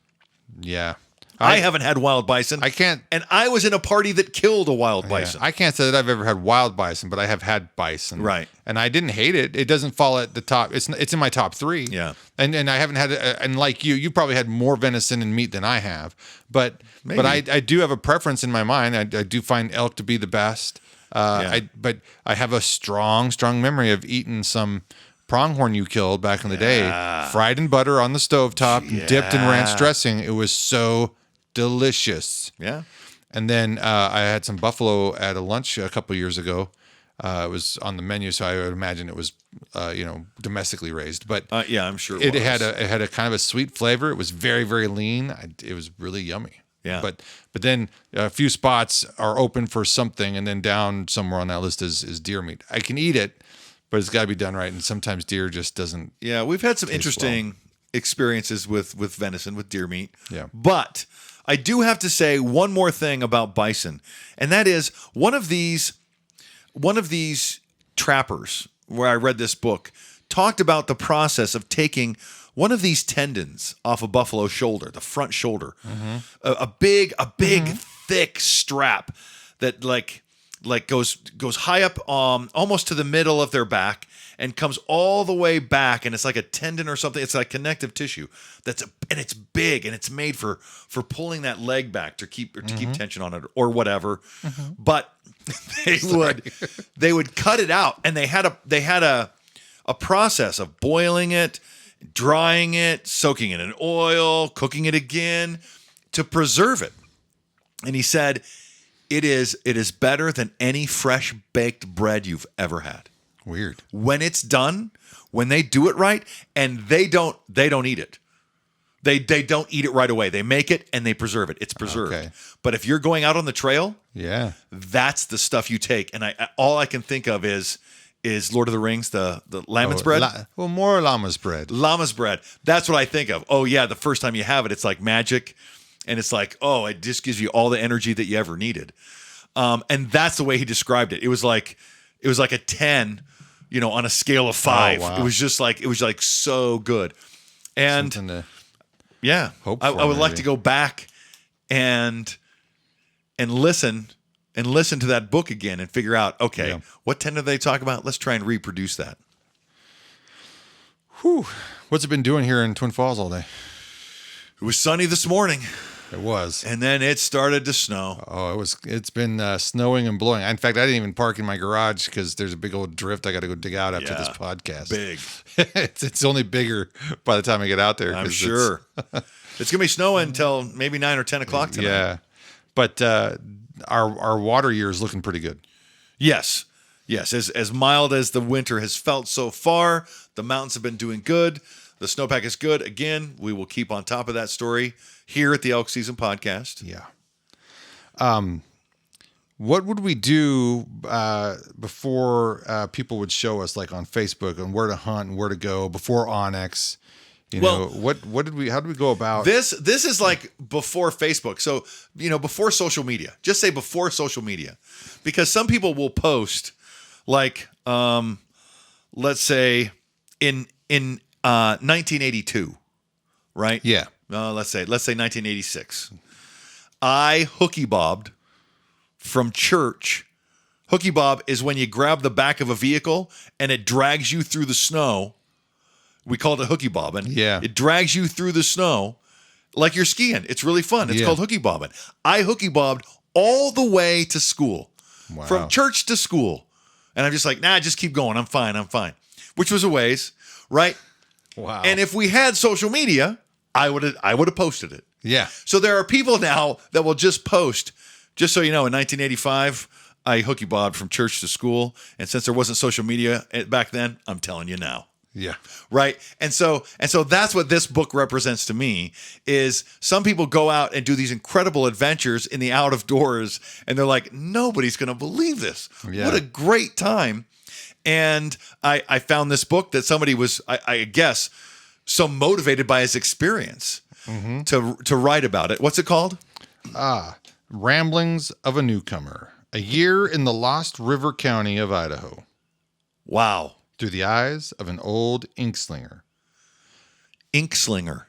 Yeah. I haven't had wild bison. I can't. And I was in a party that killed a wild bison. I can't say that I've ever had wild bison, but I have had bison. Right. And I didn't hate it. It doesn't fall at the top. It's in my top 3. Yeah. And I haven't had and like you probably had more venison and meat than I have. But I do have a preference in my mind. I do find elk to be the best. But I have a strong memory of eating some pronghorn you killed back in the day, fried in butter on the stovetop, dipped in ranch dressing. It was so delicious. Yeah. And then I had some buffalo at a lunch a couple years ago. It was on the menu, so I would imagine it was, domestically raised. But I'm sure it had a kind of a sweet flavor. It was very, very lean. It was really yummy. Yeah. But then a few spots are open for something, and then down somewhere on that list is deer meat. I can eat it, but it's got to be done right. And sometimes deer just doesn't. Yeah, we've had some interesting experiences with venison, with deer meat. Yeah. But I do have to say one more thing about bison, and that is one of these trappers where I read this book talked about the process of taking one of these tendons off a buffalo shoulder, the front shoulder, a big, thick strap that like goes high up, almost to the middle of their back, and comes all the way back, and it's like a tendon or something. It's like connective tissue and it's big, and it's made for pulling that leg back to keep tension on it or whatever. But they would cut it out, and they had a process of boiling it, drying it, soaking it in oil, cooking it again to preserve it. And he said, it is better than any fresh baked bread you've ever had. Weird. When it's done, when they do it right, and they don't eat it. They don't eat it right away. They make it and they preserve it. It's preserved. Okay. But if you're going out on the trail, that's the stuff you take. And all I can think of is Lord of the Rings, the llama's bread? More llama's bread. Llama's bread. That's what I think of. Oh, yeah, the first time you have it, it's like magic. And it's like, oh, it just gives you all the energy that you ever needed. And that's the way he described it. It was like a 10, on a scale of 5. Oh, wow. It was like so good. And I would like to go back and listen to that book again and figure out, okay, what tendon they talk about? Let's try and reproduce that. Whew. What's it been doing here in Twin Falls all day? It was sunny this morning. It was. And then it started to snow. Oh, it's been snowing and blowing. In fact, I didn't even park in my garage because there's a big old drift I got to go dig out after this podcast. Big. It's only bigger by the time I get out there. I'm sure. It's going to be snowing until maybe 9 or 10 o'clock tonight. Yeah. But our water year is looking pretty good. Yes. As mild as the winter has felt so far, the mountains have been doing good. The snowpack is good. Again, we will keep on top of that story here at the Elk Season Podcast. Yeah. What would we do before people would show us, like on Facebook, on where to hunt and where to go before Onyx? How did we go about this? This is like before Facebook. So, before social media. Just say before social media, because some people will post like, let's say in 1982, right? Yeah. Let's say 1986. I hooky bobbed from church. Hooky bob is when you grab the back of a vehicle and it drags you through the snow. We call it a hooky bobbing. Yeah. It drags you through the snow like you're skiing. It's really fun. It's called hooky bobbing. I hooky bobbed all the way to school. Wow. From church to school. And I'm just like, just keep going. I'm fine. Which was a ways, right? Wow. And if we had social media, I would have posted it. Yeah. So there are people now that will just post Just so you know, in 1985, I hooky bobbed from church to school, and since there wasn't social media back then, I'm telling you now. Yeah. Right. And so that's what this book represents to me is some people go out and do these incredible adventures in the out of doors, and they're like, nobody's going to believe this. Yeah. What a great time. And I found this book that somebody was, I guess, so motivated by his experience to write about it. What's it called? Ramblings of a Newcomer. A Year in the Lost River County of Idaho. Wow. Through the eyes of an old inkslinger. Inkslinger.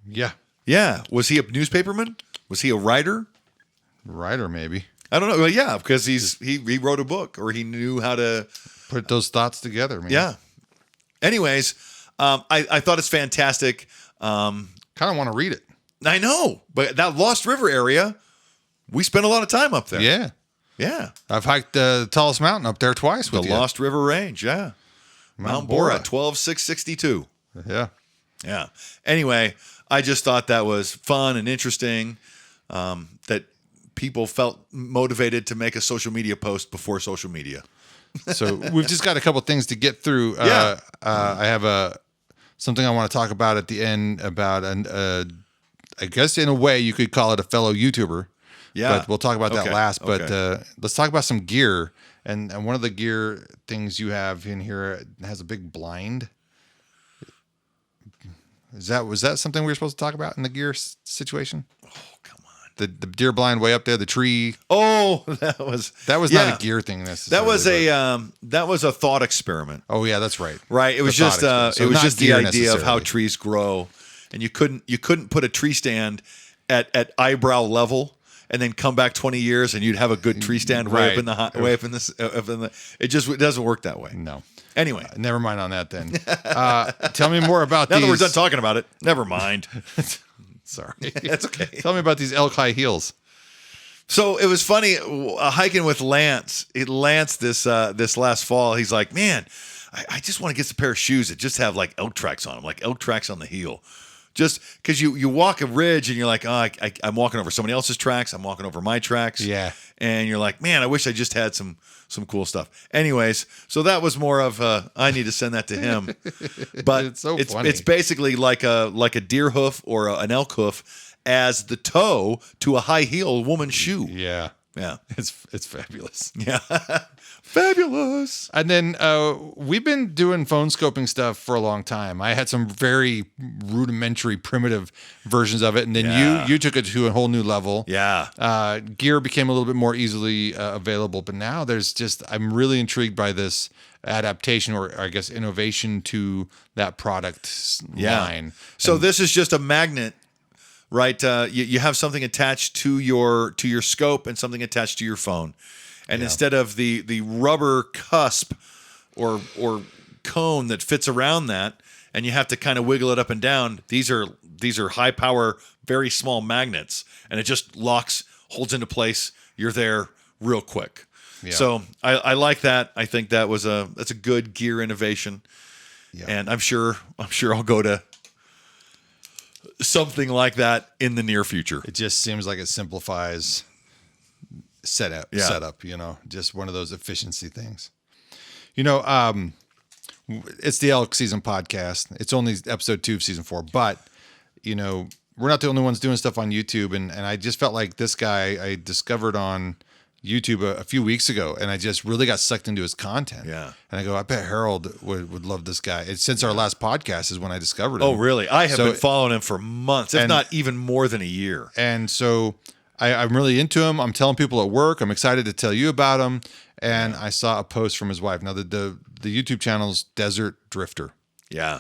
Yeah. Yeah. Was he a newspaperman? Was he a writer? Writer, maybe. I don't know. Well, yeah, because he wrote a book, or he knew how to put those thoughts together. Maybe. Yeah. Anyways, I thought it's fantastic. Kind of want to read it. I know, but that Lost River area, we spent a lot of time up there. Yeah. Yeah. I've hiked the tallest mountain up there twice with the you. Lost River Range, yeah. Mount Bora, 12,662. Yeah. Yeah. Anyway, I just thought that was fun and interesting, that people felt motivated to make a social media post before social media. So we've just got a couple things to get through. Yeah. I have something I want to talk about at the end about, I guess in a way you could call it a fellow YouTuber. Yeah. But we'll talk about that last. But let's talk about some gear. And one of the gear things you have in here has a big blind. Was that something we were supposed to talk about in the gear situation? Oh, come on. The deer blind way up there, the tree. Oh, that was not a gear thing necessarily. That was a thought experiment. Oh yeah, that's right. Right. It was just the idea of how trees grow, and you couldn't put a tree stand at eyebrow level and then come back 20 years and you'd have a good tree stand way up in the it doesn't work that way. No. Anyway, never mind on that then. Tell me more about now these. that we're done talking about it, never mind. Sorry. That's okay. Tell me about these elk high heels. So it was funny hiking with Lance. Lance this last fall, he's like, man, I just want to get a pair of shoes that just have like elk tracks on them, like elk tracks on the heel. Just because you walk a ridge and you're like, oh, I'm walking over somebody else's tracks. I'm walking over my tracks. Yeah. And you're like, man, I wish I just had some cool stuff. Anyways, so that was more of I need to send that to him. But it's so funny. It's basically like a deer hoof or an elk hoof as the toe to a high heel woman's shoe. Yeah. Yeah. It's fabulous. Yeah. Fabulous. And then we've been doing phone scoping stuff for a long time. I had some very rudimentary, primitive versions of it, and then you took it to a whole new level. Yeah. Gear became a little bit more easily available, but now I'm really intrigued by this adaptation, or I guess innovation to that product line. So this is just a magnet. Right, you have something attached to your scope and something attached to your phone, and instead of the rubber cusp or cone that fits around that, and you have to kind of wiggle it up and down. These are high power, very small magnets, and it just holds into place. You're there real quick. Yeah. So I like that. I think that's a good gear innovation, and I'm sure I'll go to something like that in the near future. It just seems like it simplifies setup, just one of those efficiency things. It's the Elk Season Podcast. It's only episode 2 of season 4, but we're not the only ones doing stuff on YouTube. And I just felt like this guy I discovered on YouTube a few weeks ago, and I just really got sucked into his content. Yeah. And I go, I bet Harold would love this guy. And since our last podcast is when I discovered him. Oh, really? I have been following him for months, if not even more than a year. And so I'm really into him. I'm telling people at work. I'm excited to tell you about him. And I saw a post from his wife. Now, the YouTube channel's Desert Drifter. Yeah.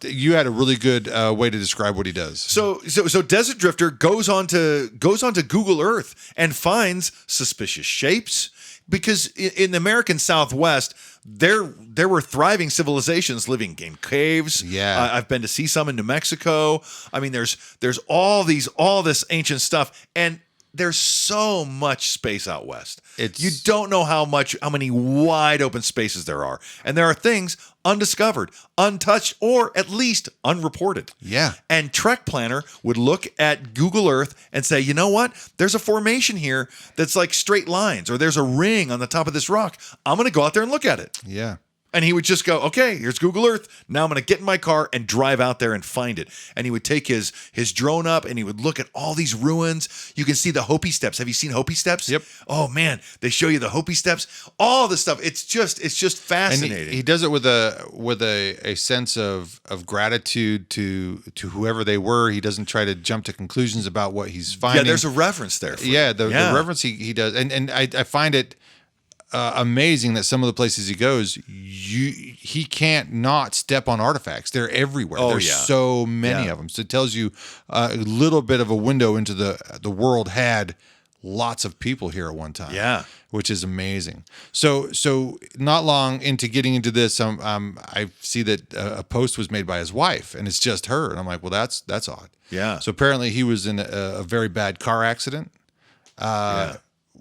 You had a really good way to describe what he does. So Desert Drifter goes onto Google Earth and finds suspicious shapes, because in the American Southwest there were thriving civilizations living in caves. Yeah. I've been to see some in New Mexico. I mean, there's all this ancient stuff, and there's so much space out west. You don't know how many wide open spaces there are. And there are things undiscovered, untouched, or at least unreported. Yeah. And Trek Planner would look at Google Earth and say, you know what? There's a formation here that's like straight lines, or there's a ring on the top of this rock. I'm going to go out there and look at it. Yeah. And he would just go, okay, here's Google Earth. Now I'm going to get in my car and drive out there and find it. And he would take his drone up and he would look at all these ruins. You can see the Hopi Steps. Have you seen Hopi Steps? Yep. Oh man, they show you the Hopi Steps. All the stuff. It's just fascinating. And he does it with a sense of gratitude to whoever they were. He doesn't try to jump to conclusions about what he's finding. Yeah, there's a reference there. The reference he does, and I find it amazing that some of the places he goes, he can't not step on artifacts. They're everywhere. There's so many of them. So it tells you a little bit of a window into the world had lots of people here at one time. Yeah, which is amazing. So not long into getting into this, I see that a post was made by his wife, and it's just her, and I'm like, well, that's odd. Yeah. So apparently he was in a very bad car accident.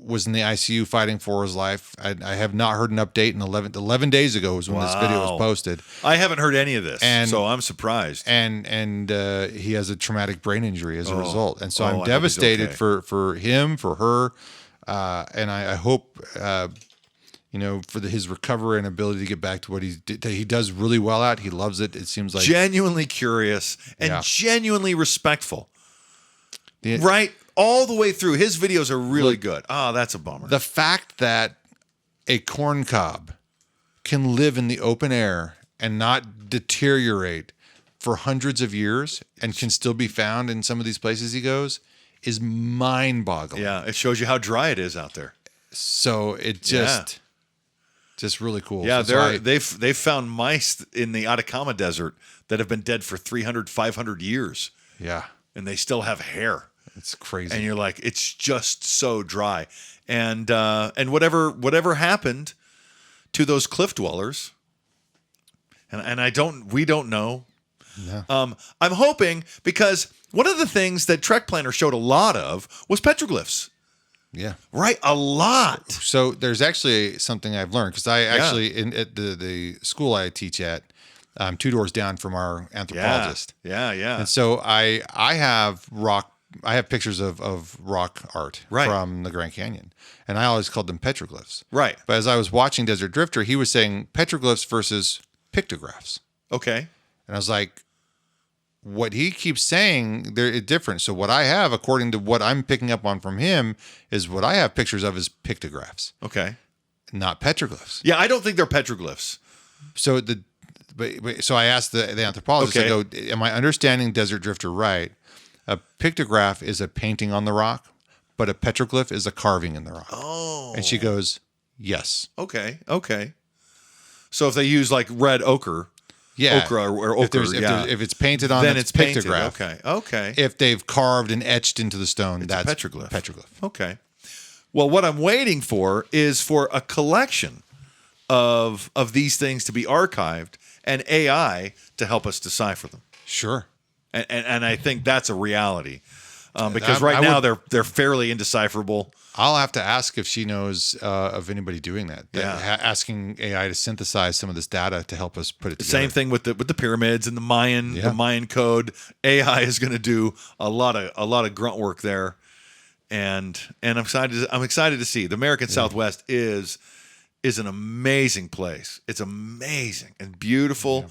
Was in the ICU fighting for his life. I have not heard an update. And 11 days ago was when this video was posted. I haven't heard any of this, so I'm surprised. And he has a traumatic brain injury as a result. And so I'm devastated for him, for her, and I hope for his recovery and ability to get back to what he does really well at. He loves it. It seems like genuinely curious and genuinely respectful. Right. All the way through. His videos are really good. Oh, that's a bummer. The fact that a corn cob can live in the open air and not deteriorate for hundreds of years and can still be found in some of these places he goes is mind-boggling. Yeah, it shows you how dry it is out there. So it just really cool. Yeah, they've found mice in the Atacama Desert that have been dead for 300, 500 years. Yeah. And they still have hair. It's crazy. And you're like, it's just so dry. And whatever happened to those cliff dwellers, and we don't know. Yeah. I'm hoping, because one of the things that Trek Planner showed a lot of was petroglyphs. Yeah. Right. A lot. So there's actually something I've learned, because I actually, at the school I teach at, 2 doors down from our anthropologist. Yeah. And so I have pictures of rock art from the Grand Canyon, and I always called them petroglyphs. Right. But as I was watching Desert Drifter, he was saying petroglyphs versus pictographs. Okay. And I was like, what he keeps saying, they're different. So what I have, according to what I'm picking up on from him, is what I have pictures of is pictographs. Okay. Not petroglyphs. Yeah, I don't think they're petroglyphs. So so I asked the anthropologist, I go, am I understanding Desert Drifter right? A pictograph is a painting on the rock, but a petroglyph is a carving in the rock. Oh. And she goes, yes. Okay. So if they use like red ochre, ochre or ochre, if it's painted on, then it's pictograph. Painted. Okay. If they've carved and etched into the stone, it's that's a petroglyph. Okay. Well, what I'm waiting for is for a collection of these things to be archived and AI to help us decipher them. Sure. And I think that's a reality, because now they're fairly indecipherable. I'll have to ask if she knows of anybody doing that. Asking AI to synthesize some of this data to help us put it together. Same thing with the pyramids and the Mayan code. AI is going to do a lot of grunt work there, and I'm excited to see. The American Southwest is an amazing place. It's amazing and beautiful,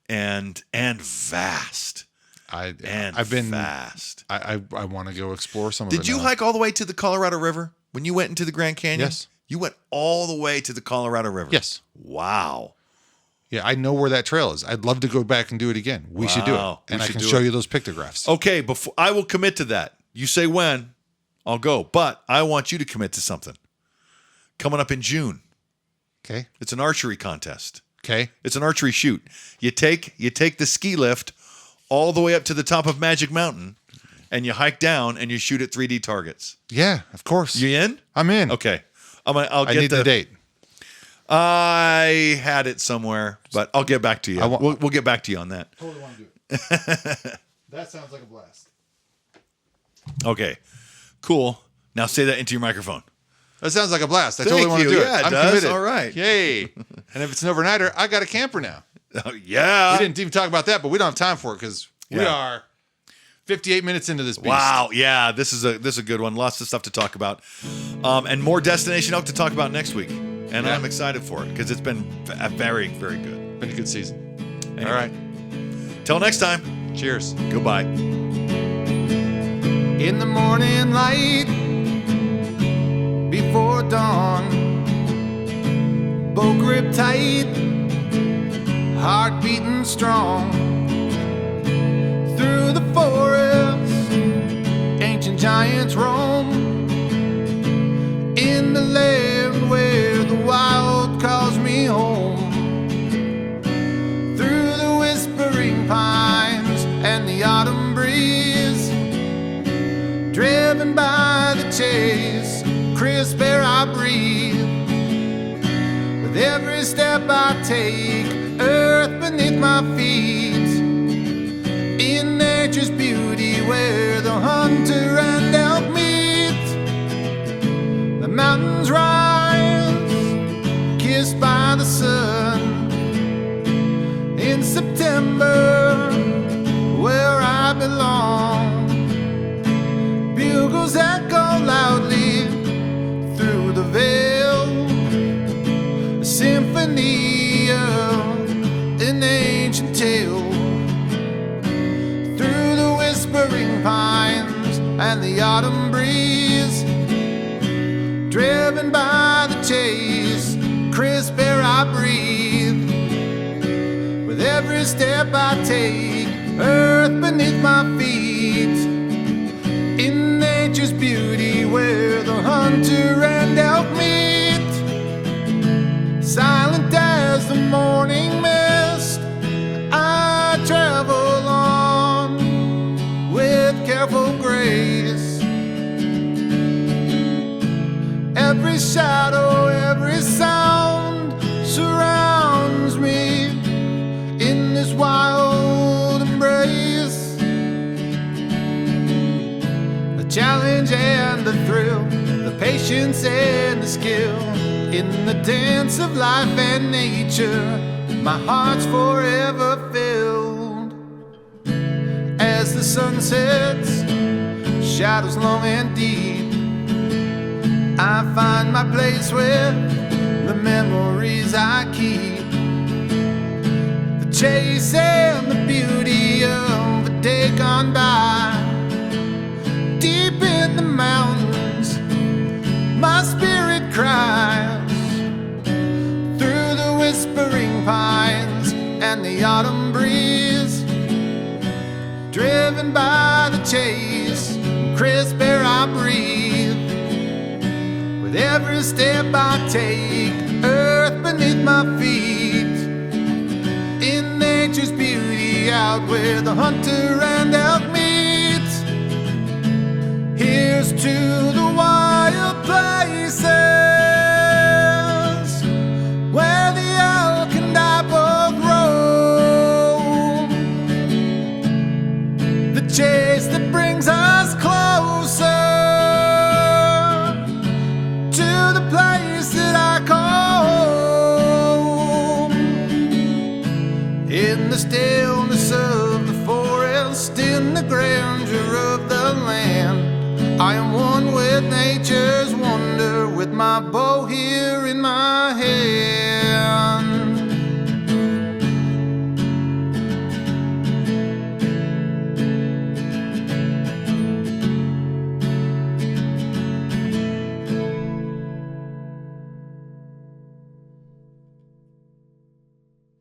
and vast. I've been fast. I want to go explore some of it. Did you hike all the way to the Colorado River when you went into the Grand Canyon? Yes. You went all the way to the Colorado River? Yes. Wow. Yeah, I know where that trail is. I'd love to go back and do it again. We should do it. And I can show you those pictographs. Okay, before I will commit to that. You say when, I'll go. But I want you to commit to something. Coming up in June. Okay. It's an archery contest. Okay. It's an archery shoot. You take the ski lift all the way up to the top of Magic Mountain, and you hike down and you shoot at 3D targets. Yeah, of course. You in? I'm in. Okay. I need the date. I had it somewhere, but I'll get back to you. We'll get back to you on that. Totally want to do it. That sounds like a blast. Okay. Cool. Now say that into your microphone. That sounds like a blast. I totally want to do it. Yeah, I'm does. committed. All right. Yay. And if it's an overnighter, I got a camper now. Yeah. We didn't even talk about that, but we don't have time for it because we are 58 minutes into this beast. Wow. Yeah, this is a good one. Lots of stuff to talk about. And more Destination Elk to talk about next week. And I'm excited for it because it's been very, very good. Been a good season. Anyway. All right. Till next time. Cheers. Goodbye. In the morning light, before dawn, bow grip tight, heart beating strong. Through the forest, ancient giants roam. In the land where the wild calls me home. Through the whispering pines and the autumn breeze, driven by the chase, crisp air I breathe. With every step I take, earth beneath my feet. In nature's beauty where the hunter and elk meet. The mountains rise, kissed by the sun. In September, where I belong. Bugles echo loudly through the veil. A symphony of an ancient tale. Through the whispering pines and the autumn breeze, driven by the chase, crisp air I breathe. With every step I take, earth beneath my feet. In nature's beauty where the hunter and elk meet. Silent as the morning mist, I travel on with careful grace. Every shadow, every sound surrounds me in this wild embrace. The challenge and the thrill, the patience and the skill. In the dance of life and nature, my heart's forever filled. As the sun sets, shadows long and deep, I find my place with the memories I keep. The chase and the beauty of a day gone by. Deep in the mountains, my spirit cries. Through the whispering pines and the autumn breeze, driven by the chase, crisp air I breathe. With every step I take, earth beneath my feet. In nature's beauty, out where the hunter and elk meet. Here's to the wild places where the elk and I both roam. The chase that brings us closer to the place that I call home. In the stillness of the forest, in the grandeur of the land, I am one with nature's wonder, with my bow here in my hand.